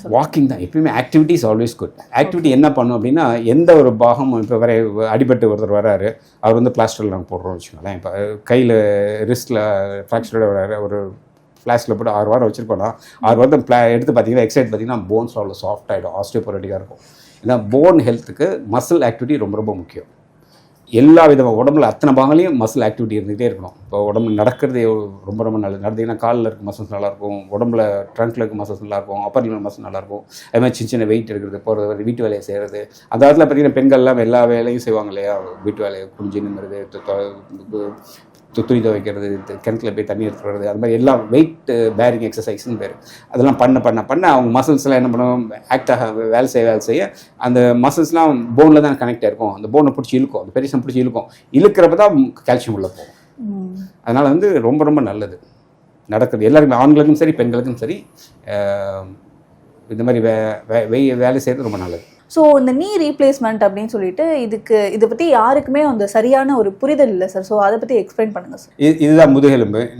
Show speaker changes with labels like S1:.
S1: என்னன்னு சொல்லுங்க.
S2: வாக்கிங் தான் எப்பயுமே. Activity is always good. Activity என்ன பண்ணும் அப்படின்னா, எந்த ஒரு பாகமும் இப்போ வர அடிபட்டு ஒருத்தர் வராரு, அவர் வந்து பிளாஸ்டரில் நாங்கள் போடுறோம்னு வச்சுக்கோங்களேன். இப்போ கையில் ரிஸ்ட்டில் ஃப்ராக்சரோட வராரு, ஒரு ஃப்ளாஸ்டில் போட்டு 6 வாரம் வச்சுருப்போம்னா 6 வாரம் எடுத்து பார்த்தீங்கன்னா எக்ஸசைஸ் பார்த்தீங்கன்னா போன்ஸ் அவ்வளோ சாஃப்ட் ஆகிடும், ஆஸ்டியோபொரோட்டிக்காக இருக்கும். ஏன்னா போன் ஹெல்த்துக்கு மசில் ஆக்டிவிட்டி ரொம்ப ரொம்ப முக்கியம். எல்லா விதமாக உடம்புல அத்தனை பாகங்களையும் மசில் ஆக்டிவிட்டி இருந்துகிட்டே இருக்கணும். இப்போ உடம்பு நடக்கிறது ரொம்ப ரொம்ப நல்லது. நடந்தீங்கன்னா காலில் இருக்க மசில்ஸ் நல்லாயிருக்கும், உடம்புல ட்ரங்க்கில் இருக்க மசில்ஸ் நல்லாயிருக்கும், அப்பர் லிம்பர் மசில் நல்லாயிருக்கும். அது மாதிரி சின்ன சின்ன வெயிட் எடுக்கிறது, போகிறது, வீட்டு வேலையை செய்கிறது. அந்த காலத்தில் பார்த்தீங்கன்னா பெண்கள்லாம் எல்லா வேலையும் செய்வாங்க இல்லையா? வீட்டு வேலையை குடிஞ்சு நிம்முறது, துணி துவைக்கிறது, கிணத்துல போய் தண்ணி எடுத்து வர்றது, அது மாதிரி எல்லாம் வெயிட் பேரிங் எக்ஸசைஸ்னு பேர். அதெல்லாம் பண்ண அவங்க மசில்ஸ்லாம் என்ன பண்ணுவோம், ஆக்டாக வேலை செய்ய அந்த மசில்ஸ்லாம் போனில் தான் கனெக்ட் ஆகிருக்கும். அந்த போனை பிடிச்சி இழுக்கும், அந்த பெரிசம் பிடிச்சி இழுக்கிறப்ப தான் கால்சியம் உள்ளே போகும். அதனால் வந்து ரொம்ப ரொம்ப நல்லது நடக்குது எல்லாருக்குமே, ஆண்களுக்கும் சரி பெண்களுக்கும் சரி. இந்த மாதிரி வேலை செய்கிறது ரொம்ப நல்லது.
S1: ஸோ இந்த நீ ரீப்ளேஸ்மெண்ட் அப்படின்னு சொல்லிட்டு இதை பற்றி யாருக்குமே அந்த சரியான ஒரு புரிதல் இல்லை சார். ஸோ அதை பற்றி எக்ஸ்பிளைன் பண்ணுங்கள் சார்.
S2: இதுதான் முதுகெலும்பு.